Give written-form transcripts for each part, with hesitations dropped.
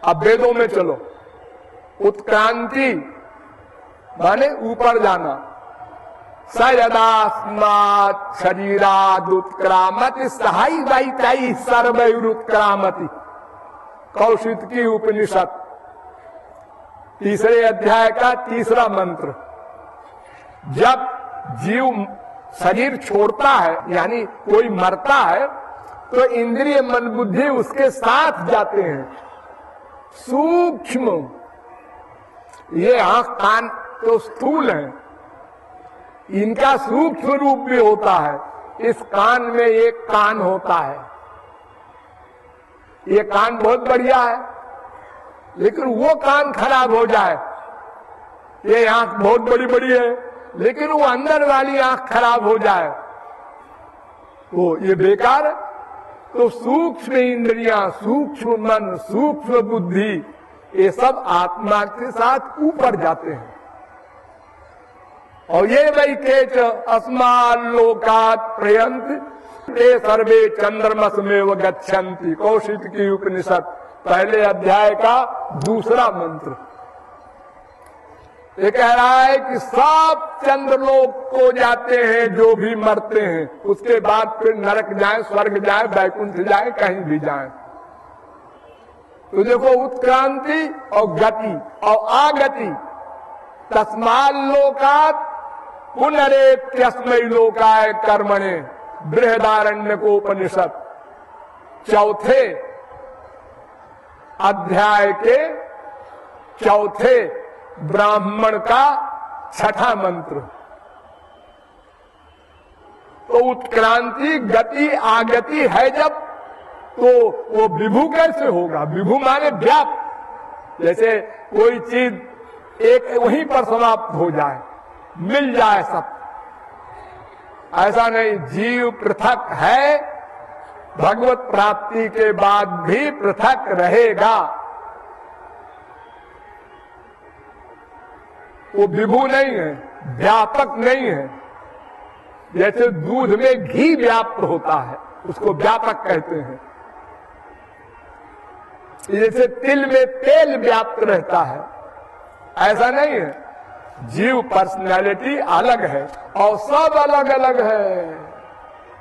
अब वेदों में चलो, उत्क्रांति माने ऊपर जाना। स यदास्मात् शरीराद् उत्क्रामति सहाई वाइताई सर्वैरुत्क्रामति। कौशिक की उपनिषद 3 अध्याय का 3रा मंत्र। जब जीव शरीर छोड़ता है यानी कोई मरता है तो इंद्रिय मन बुद्धि उसके साथ जाते हैं। सूक्ष्म, ये आंख कान तो स्थूल है, इनका सूक्ष्म रूप भी होता है। इस कान में एक कान होता है, ये कान बहुत बढ़िया है, लेकिन वो कान खराब हो जाए। ये आंख बहुत बड़ी बड़ी है, लेकिन वो अंदर वाली आंख खराब हो जाए तो ये बेकार है। तो सूक्ष्म इंद्रियां, सूक्ष्म मन, सूक्ष्म बुद्धि, ये सब आत्मा के साथ ऊपर जाते हैं। और ये वही केच अस्माल्लोकात् प्रयंति ते सर्वे चंद्रमसमेव गच्छन्ति। कौशिक की उपनिषद 1 अध्याय का 2रा मंत्र। ये कह रहा है कि सब चंद्रलोक को जाते हैं जो भी मरते हैं, उसके बाद फिर नरक जाए, स्वर्ग जाए, वैकुंठ जाए, कहीं भी जाए। तो देखो उत्क्रांति और गति और आगति। तस्माल्लोकात् पुनरेत्यस्मै लोकाय कर्मणे बृहदारण्यकोपनिषद 4थे अध्याय के 4थे ब्राह्मण का 6ठा मंत्र। तो उत्क्रांति गति आगति है जब, तो वो विभू कैसे होगा? विभू माने व्याप्त। जैसे कोई चीज एक वहीं पर समाप्त हो जाए, मिल जाए सब, ऐसा नहीं। जीव पृथक है, भगवत प्राप्ति के बाद भी पृथक रहेगा। वो विभू नहीं है, व्यापक नहीं है। जैसे दूध में घी व्याप्त होता है, उसको व्यापक कहते हैं। जैसे तिल में तेल व्याप्त रहता है, ऐसा नहीं है। जीव पर्सनैलिटी अलग है और सब अलग अलग है।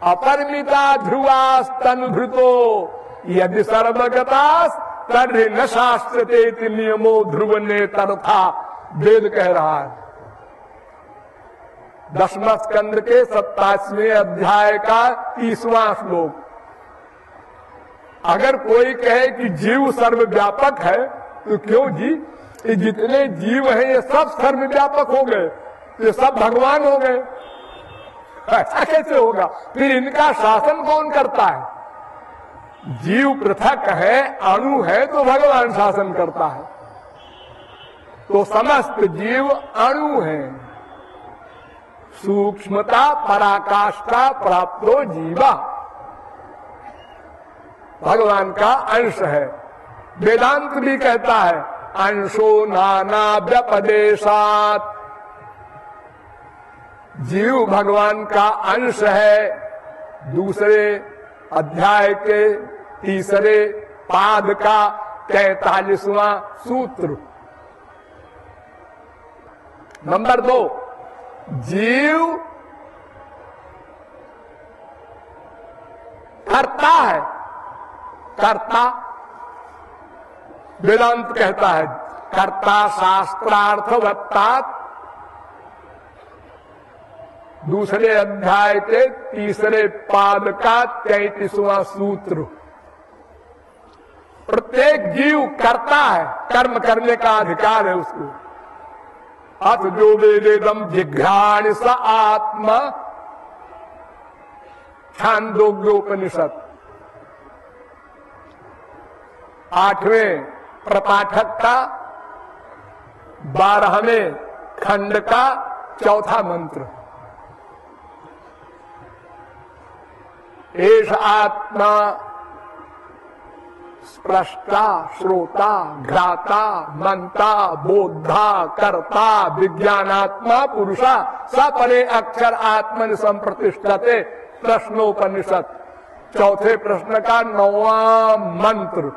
अपरिमिता ध्रुवास तनुभृतो यदि सर्वगतास तर्हि न शास्त्रते नियमो ध्रुव ने तथा। वेद कह रहा है 10वां स्कंद के 27वें अध्याय का 30वां श्लोक। अगर कोई कहे कि जीव सर्वव्यापक है तो क्यों जी? ये जितने जीव हैं ये सब सर्वव्यापक हो गए, ये सब भगवान हो गए। ऐसा कैसे होगा? फिर इनका शासन कौन करता है? जीव पृथक है, अणु है, तो भगवान शासन करता है। तो समस्त जीव अणु है। सूक्ष्मता पराकाष्ठा प्राप्तो जीवा भगवान का अंश है। वेदांत भी कहता है अंशो नाना व्यपदेशात्। जीव भगवान का अंश है। 2 अध्याय के 3 पाद का 43वां सूत्र। नंबर 2, जीव कर्ता है। कर्ता वेदांत कहता है कर्ता शास्त्रार्थवत्तात्। 2 अध्याय के 3 पाद का 33वां सूत्र। प्रत्येक जीव करता है, कर्म करने का अधिकार है उसको। अथ जो वेदेदम जिघ्राण स आत्मा, छांदोग्योपनिषद 8वें प्रपाठक का 12वें खंड का 4था मंत्र। एष आत्मा स्प्रष्टा श्रोता घ्राता मंता बोधा कर्ता विज्ञानात्मा पुरुषा सपरे अक्षर आत्मन संप्रतिष्ठते। प्रश्नोपनिषद 4थे प्रश्न का 9वां मंत्र।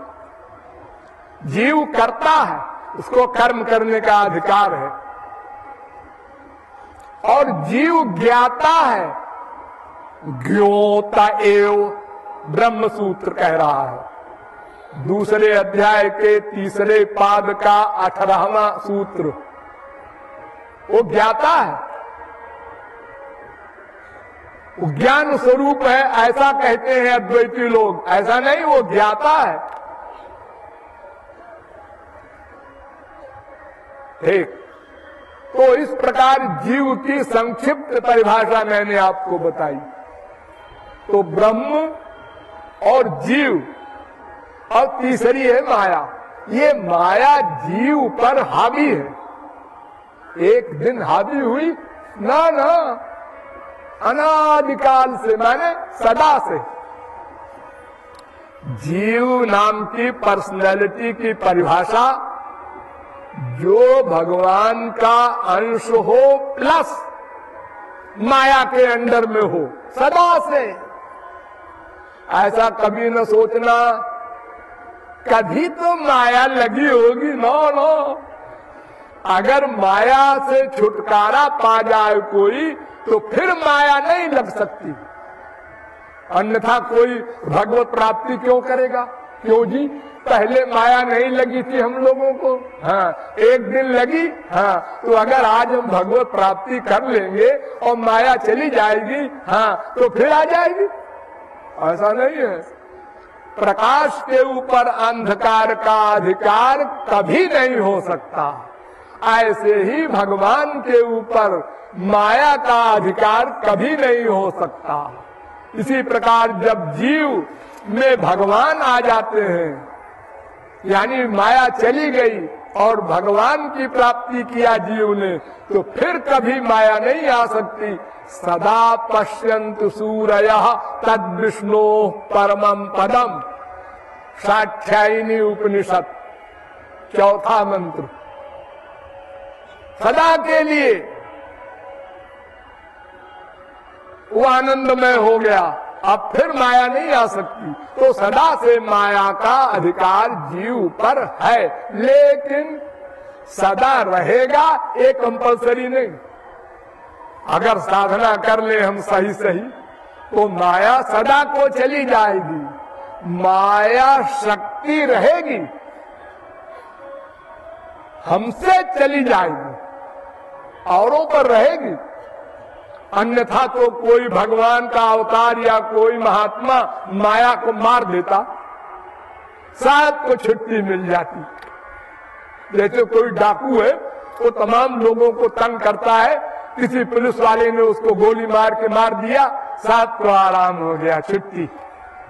जीव करता है, उसको कर्म करने का अधिकार है। और जीव ज्ञाता है, ज्ञोता एव ब्रह्म सूत्र कह रहा है। दूसरे अध्याय के तीसरे पाद का 18वां सूत्र, वो ज्ञाता है, वो ज्ञान स्वरूप है, ऐसा कहते हैं अद्वैती लोग। ऐसा नहीं, वो ज्ञाता है। ठीक, तो इस प्रकार जीव की संक्षिप्त परिभाषा मैंने आपको बताई। तो ब्रह्म और जीव, और तीसरी है माया। ये माया जीव पर हावी है। एक दिन हावी हुई ना, अनादिकाल से, माने सदा से। जीव नाम की पर्सनैलिटी की परिभाषा जो भगवान का अंश हो प्लस माया के अंडर में हो, सदा से। ऐसा कभी न सोचना कभी तो माया लगी होगी, नो। अगर माया से छुटकारा पा जाए कोई, तो फिर माया नहीं लग सकती। अन्यथा कोई भगवत प्राप्ति क्यों करेगा? क्यों जी? पहले माया नहीं लगी थी हम लोगों को। हाँ, एक दिन लगी। हाँ, तो अगर आज हम भगवत प्राप्ति कर लेंगे और माया चली जाएगी, हाँ, तो फिर आ जाएगी। ऐसा नहीं है। प्रकाश के ऊपर अंधकार का अधिकार कभी नहीं हो सकता। ऐसे ही भगवान के ऊपर माया का अधिकार कभी नहीं हो सकता। इसी प्रकार जब जीव में भगवान आ जाते हैं, यानी माया चली गई और भगवान की प्राप्ति किया जीव ने, तो फिर कभी माया नहीं आ सकती। सदा पश्यन्तु सूरयः तद विष्णोः परमं पदम, साख्यायिनी उपनिषद, चौथा मंत्र। सदा के लिए वो आनंदमय हो गया, अब फिर माया नहीं आ सकती। तो सदा से माया का अधिकार जीव पर है, लेकिन सदा रहेगा ये कंपल्सरी नहीं। अगर साधना कर ले हम सही तो माया सदा को चली जाएगी। माया शक्ति रहेगी, हमसे चली जाएगी, औरों पर रहेगी। अन्यथा तो कोई भगवान का अवतार या कोई महात्मा माया को मार देता, शायद को छुट्टी मिल जाती। जैसे कोई डाकू है, वो तमाम लोगों को तंग करता है, किसी पुलिस वाले ने उसको गोली मार के मार दिया, शायद को आराम हो गया, छुट्टी,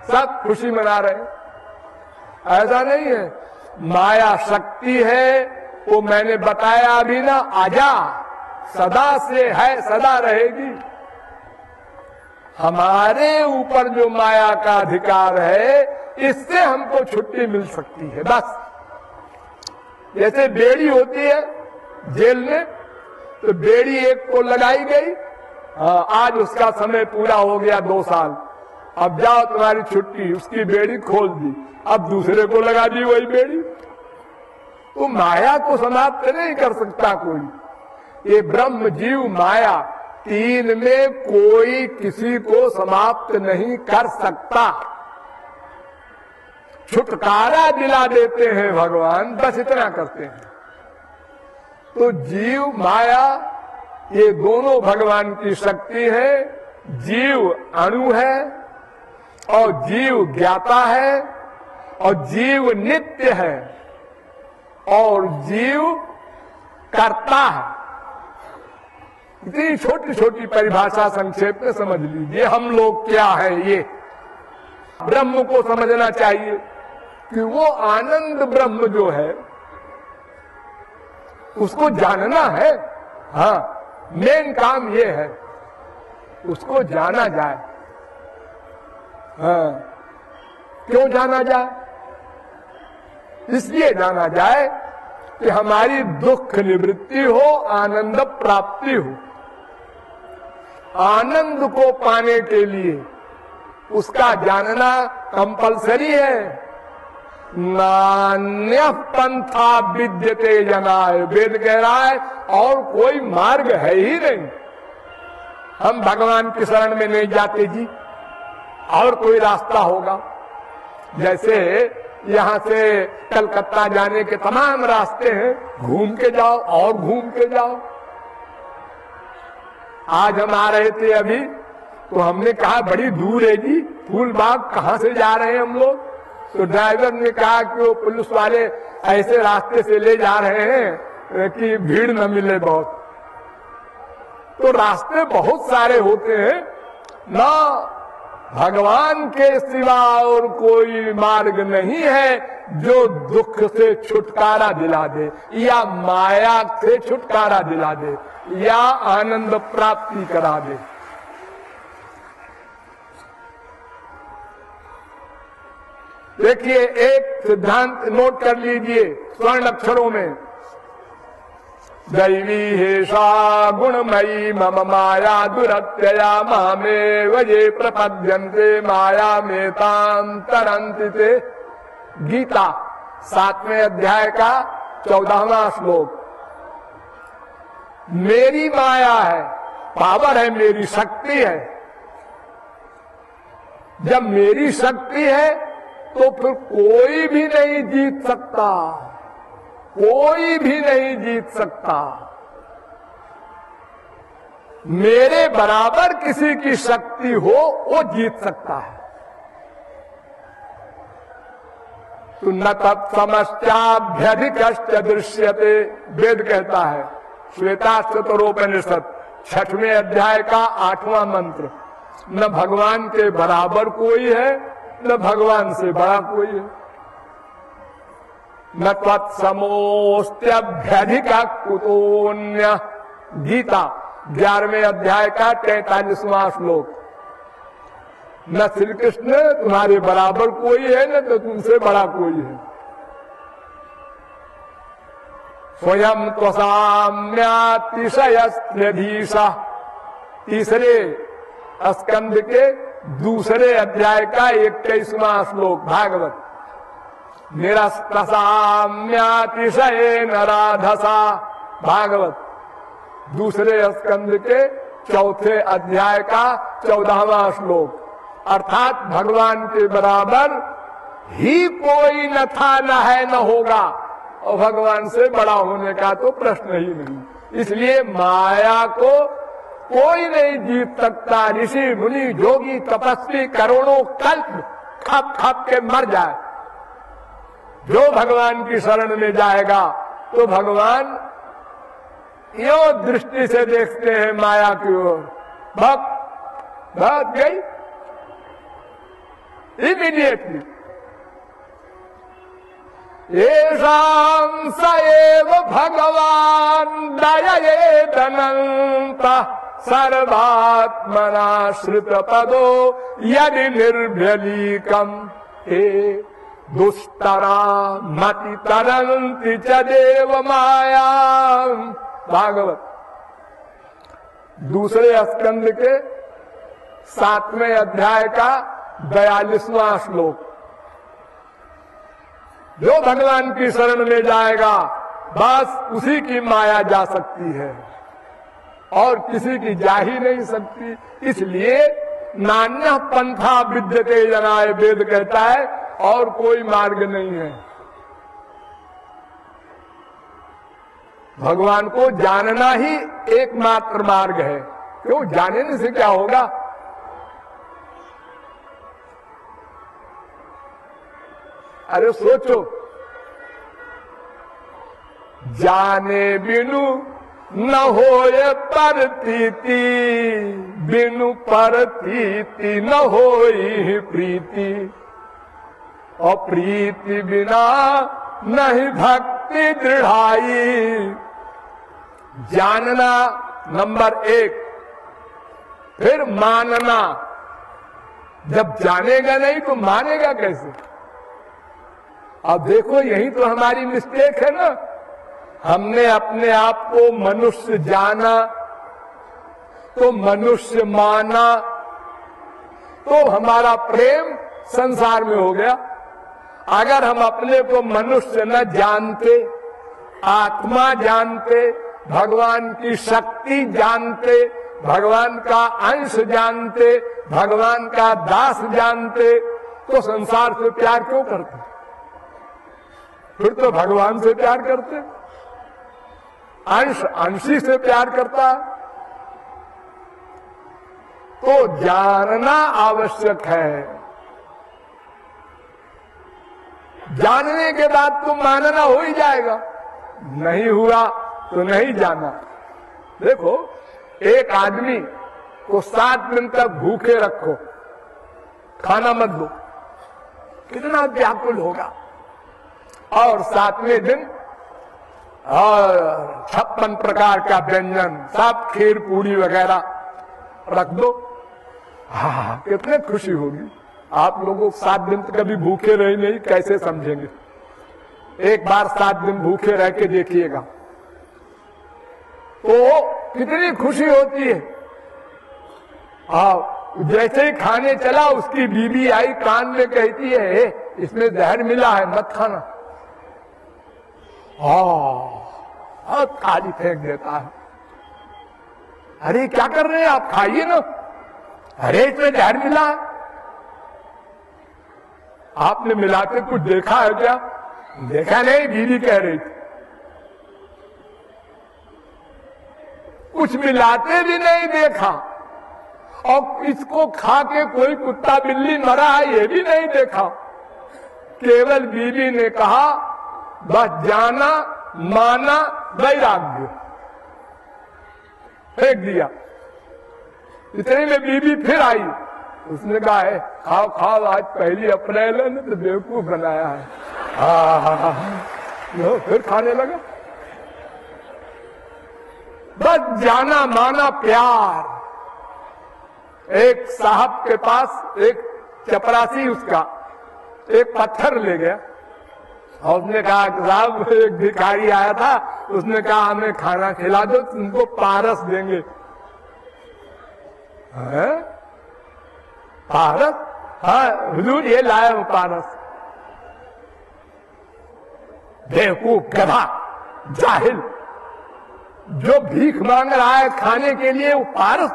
सब खुशी मना रहे। ऐसा नहीं है। माया शक्ति है, वो मैंने बताया अभी ना, आजा, सदा से है, सदा रहेगी। हमारे ऊपर जो माया का अधिकार है, इससे हमको छुट्टी मिल सकती है, बस। जैसे बेड़ी होती है जेल में, तो बेड़ी एक को लगाई गई, आज उसका समय पूरा हो गया 2 साल, अब जाओ तुम्हारी छुट्टी, उसकी बेड़ी खोल दी, अब दूसरे को लगा दी वही बेड़ी। तो माया को समाप्त नहीं कर सकता कोई। ये ब्रह्म जीव माया, तीन में कोई किसी को समाप्त नहीं कर सकता। छुटकारा दिला देते हैं भगवान, बस इतना करते हैं। तो जीव माया ये दोनों भगवान की शक्ति है। जीव अणु है और जीव ज्ञाता है और जीव नित्य है और जीव कर्ता है। इतनी छोटी छोटी परिभाषा संक्षेप में समझ लीजिए। हम लोग क्या है, ये ब्रह्म को समझना चाहिए कि वो आनंद ब्रह्म जो है उसको जानना है। हाँ, मेन काम ये है, उसको जाना जाए। हाँ, क्यों जाना जाए? इसलिए जाना जाए कि हमारी दुख निवृत्ति हो, आनंद प्राप्ति हो। आनंद को पाने के लिए उसका जानना कंपलसरी है। नान्य पंथा विद्यते जनाय, वेद कह रहा है और कोई मार्ग है ही नहीं। हम भगवान की शरण में नहीं जाते जी, और कोई रास्ता होगा? जैसे यहां से कलकत्ता जाने के तमाम रास्ते हैं, घूम के जाओ और घूम के जाओ। आज हम आ रहे थे अभी, तो हमने कहा बड़ी दूर है जी, फूलबाग कहां से जा रहे हैं हम लोग? तो ड्राइवर ने कहा कि वो पुलिस वाले ऐसे रास्ते से ले जा रहे हैं कि भीड़ न मिले बहुत। तो रास्ते बहुत सारे होते हैं ना, भगवान के सिवा और कोई मार्ग नहीं है जो दुख से छुटकारा दिला दे, या माया से छुटकारा दिला दे, या आनंद प्राप्ति करा दे। देखिए, एक सिद्धांत नोट कर लीजिए स्वर्ण अक्षरों में, दैवी हेषा गुणमयी मम माया दुरत्यया मामेव ये प्रपद्यन्ते माया मेतां तरन्ति ते। गीता 7वें अध्याय का 14वां श्लोक। मेरी माया है, पावर है, मेरी शक्ति है। जब मेरी शक्ति है तो फिर कोई भी नहीं जीत सकता, कोई भी नहीं जीत सकता। मेरे बराबर किसी की शक्ति हो वो जीत सकता है। तो न तत्समश्चाभ्यधिकश्च दृश्यते, वेद कहता है, श्वेताश्वतरोपनिषद 6वें अध्याय का 8वां मंत्र। न भगवान के बराबर कोई है, न भगवान से बड़ा कोई है। न तत्समोस्त्यभ्यधिका कुतोन्य, गीता 11वें अध्याय का 43वां श्लोक। न श्री कृष्ण तुम्हारे बराबर कोई है, न तो तुमसे बड़ा कोई है। स्वयं त्वसाम्यातिशयस्त्यधीशा, तीसरे स्कंद के दूसरे अध्याय का 21वां श्लोक भागवत। निरस्तसाम्यातिशय नराधसा, भागवत दूसरे स्कंद के चौथे अध्याय का 14वां श्लोक। अर्थात भगवान के बराबर ही कोई न था, न है, न होगा, और भगवान से बड़ा होने का तो प्रश्न ही नहीं। इसलिए माया को कोई नहीं जीत सकता। ऋषि मुनि जोगी तपस्वी करोड़ों कल्प खप खप के मर जाए, जो भगवान की शरण में जाएगा तो भगवान यो दृष्टि से देखते हैं माया की ओर, भाग गई इमीडिएटली। येषां स एव भगवान दययेदनन्त सर्वात्मनाश्रित पदो यदि निर्भ्यलीकम हे दुष्टरा मति तरन्ति च देव माया, भागवत दूसरे स्कंद के 7वें अध्याय का 42वां श्लोक। जो भगवान की शरण में जाएगा बस उसी की माया जा सकती है, और किसी की जा ही नहीं सकती। इसलिए नान्यः पंथा विद्यते जनाय, वेद कहता है, और कोई मार्ग नहीं है। भगवान को जानना ही एकमात्र मार्ग है। क्यों? जानने से क्या होगा? अरे सोचो, जाने बिनु न होए परतीति, बिनु परतीति न होई प्रीति, और प्रीति बिना नहीं भक्ति दृढ़ाई। जानना नंबर 1, फिर मानना। जब जानेगा नहीं तो मानेगा कैसे? अब देखो, यही तो हमारी मिस्टेक है ना। हमने अपने आप को मनुष्य जाना, तो मनुष्य माना, तो हमारा प्रेम संसार में हो गया। अगर हम अपने को मनुष्य न जानते, आत्मा जानते, भगवान की शक्ति जानते, भगवान का अंश जानते, भगवान का दास जानते, तो संसार से प्यार क्यों करते? फिर तो भगवान से प्यार करते। अंश अंशी से प्यार करता है। तो जानना आवश्यक है। जानने के बाद तो मानना हो ही जाएगा, नहीं हुआ तो नहीं जाना। देखो, एक आदमी को 7 दिन तक भूखे रखो, खाना मत दो, कितना व्याकुल होगा। और 7वें दिन और 56 प्रकार का व्यंजन, सब खीर पूरी वगैरह रख दो, हाँ कितने खुशी होगी। आप लोगों 7 दिन तक कभी भूखे रहे नहीं, कैसे समझेंगे? एक बार 7 दिन भूखे रह के देखिएगा तो कितनी खुशी होती है। जैसे ही खाने चला, उसकी बीवी आई, कान में कहती है इसमें जहर मिला है, मत खाना। थाली फेंक देता है। अरे क्या कर रहे हैं आप, खाइए ना। अरे इसमें जहर मिला है। आपने मिलाते कुछ देखा है क्या? देखा नहीं, बीवी कह रही थी। कुछ मिलाते भी नहीं देखा, और इसको खा के कोई कुत्ता बिल्ली मरा है ये भी नहीं देखा। केवल बीवी ने कहा बस जाना, माना, वैराग्य, फेंक दिया। इतने में बीवी फिर आई, उसने कहा है खाओ खाओ, आज 1 अप्रैल है ना, तो बेवकूफ बनाया है। फिर खाने लगा। बस जाना माना प्यार। एक साहब के पास एक चपरासी उसका एक पत्थर ले गया, और उसने कहा साहब एक भिखारी आया था, उसने कहा हमें खाना खिला दो, तुमको पारस देंगे। पारस? हाँ हुजूर ये लाया हूं पारस। बेवकूफ, गधा, जाहिल, जो भीख मांग रहा है खाने के लिए वो पारस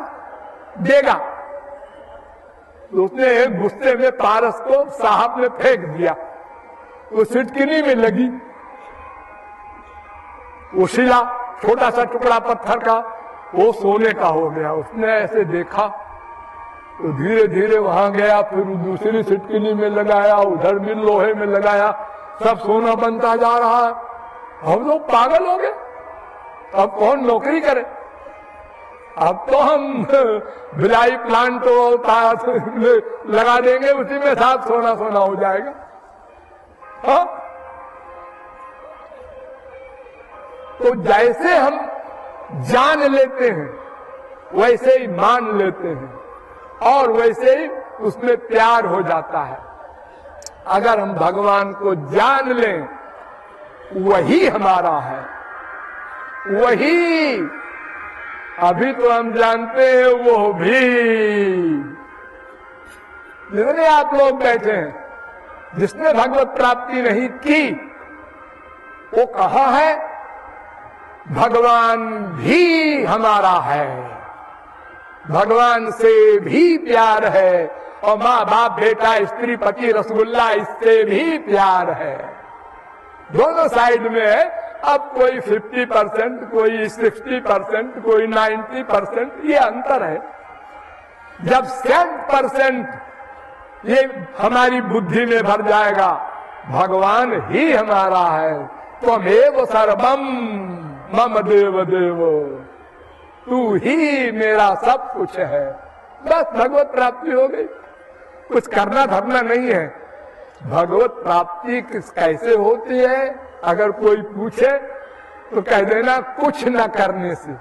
देगा? तो उसने एक गुस्से में पारस को साहब ने फेंक दिया, वो सिटकिनी में लगी। वो शिला, छोटा सा टुकड़ा पत्थर का, वो सोने का हो गया। उसने ऐसे देखा तो धीरे धीरे वहां गया, फिर दूसरी सिटकिनी में लगाया, उधर भी लोहे में लगाया, सब सोना बनता जा रहा है। हम लोग पागल हो गए, अब कौन नौकरी करे? अब तो हम भिलाई प्लांट तो लगा देंगे, उसी में साफ सोना सोना हो जाएगा। हाँ? तो जैसे हम जान लेते हैं वैसे ही मान लेते हैं, और वैसे ही उसमें प्यार हो जाता है। अगर हम भगवान को जान लें, वही हमारा है, वही। अभी तो हम जानते हैं, वो भी। जितने आप लोग बैठे हैं, जिसने भगवत प्राप्ति नहीं की, वो कहा है भगवान भी हमारा है, भगवान से भी प्यार है, और माँ बाप बेटा स्त्री पति रसगुल्ला इससे भी प्यार है। दोनों साइड में है। अब कोई 50%, कोई 60%, कोई 90%, ये अंतर है। जब 100% ये हमारी बुद्धि में भर जाएगा, भगवान ही हमारा है, त्वमेव सर्वम मम देव देव, तू ही मेरा सब कुछ है, बस भगवत प्राप्ति हो गई। कुछ करना धरना नहीं है। भगवत प्राप्ति कैसे होती है? अगर कोई पूछे तो कह देना कुछ न करने से।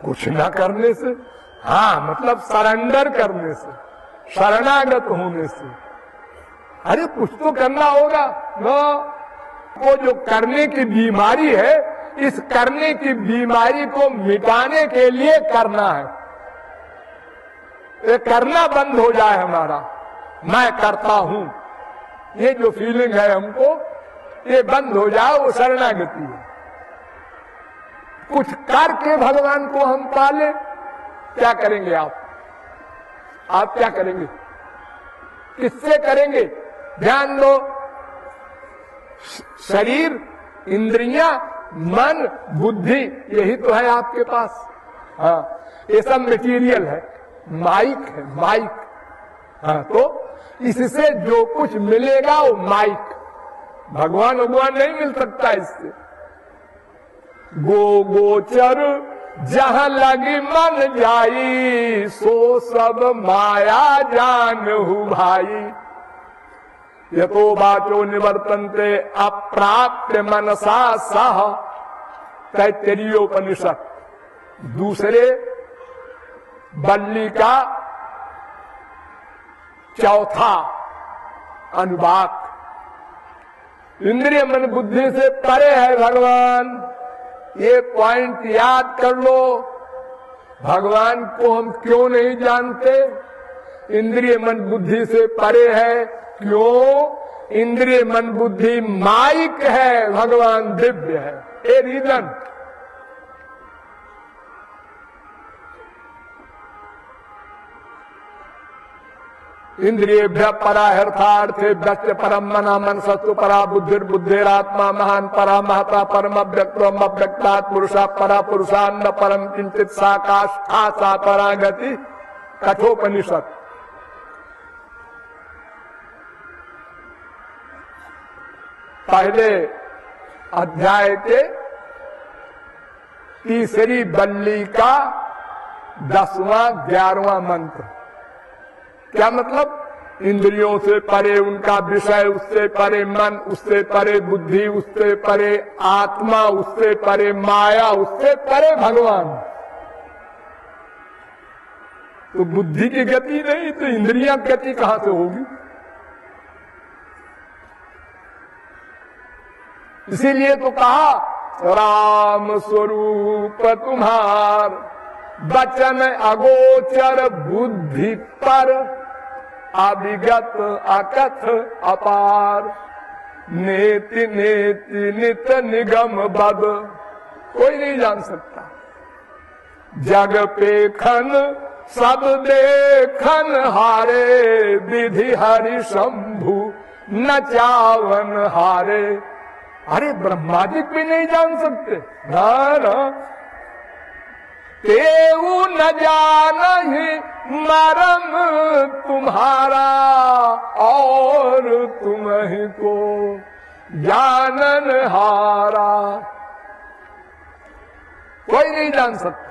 कुछ न करने से? हाँ, मतलब सरेंडर करने से, शरणागत होने से। अरे कुछ तो करना होगा ना। वो जो करने की बीमारी है, इस करने की बीमारी को मिटाने के लिए करना है। ये करना बंद हो जाए हमारा, मैं करता हूं, ये जो फीलिंग है हमको, ये बंद हो जाए, वो शरणागति है। कुछ करके भगवान को हम पाले, क्या करेंगे आप क्या करेंगे, किससे करेंगे? ध्यान दो, शरीर, इंद्रियां, मन, बुद्धि, यही तो है आपके पास। हाँ, ये सब मटेरियल है, माइक है, माइक। हाँ, तो इससे जो कुछ मिलेगा वो माइक, भगवान नहीं मिल सकता इससे। गोचर जहां लगी मन जाई, सो सब माया जानहु भाई। यतो वाचो निवर्तन्ते अप्राप्य मनसा सह, तैत्तरीयोपनिषद दूसरे बल्ली का चौथा अनुवाक। इंद्रिय मन बुद्धि से परे है भगवान, ये पॉइंट याद कर लो। भगवान को हम क्यों नहीं जानते? इंद्रिय मन बुद्धि से परे है। क्यों? इंद्रिय मन बुद्धि माइक है, भगवान दिव्य है। ए रीजन। इंद्रियेभ्यः परा हर्थार्थेभ्यश्च परम मना मनसस्तु परा बुद्धिर्बुद्धिरात्मा महान परा महता परम अव्यक्तम अव्यक्तात् पुरुषा परा पुरुषान्न परम किंचित साकाष्ठा सा परा गति। कठोपनिषद। पहले अध्याय के तीसरी बल्ली का 10वां 11वां मंत्र। क्या मतलब? इंद्रियों से परे उनका विषय, उससे परे मन, उससे परे बुद्धि, उससे परे आत्मा, उससे परे माया, उससे परे भगवान। तो बुद्धि की गति नहीं तो इंद्रियां गति कहां से होगी? इसीलिए तो कहा राम स्वरूप तुम्हार, वचन अगोचर बुद्धि पर, अभिगत अकथ अपार, नेति नेति नित निगम बद। कोई नहीं जान सकता। जग पेखन सब देखन हारे, विधि हरि शंभु न चावन हारे। अरे ब्रह्मा जी भी नहीं जान सकते ना। तेऊ न जानहि मरम तुम्हारा, और तुम्हीं को जानन हारा। कोई नहीं जान सकता।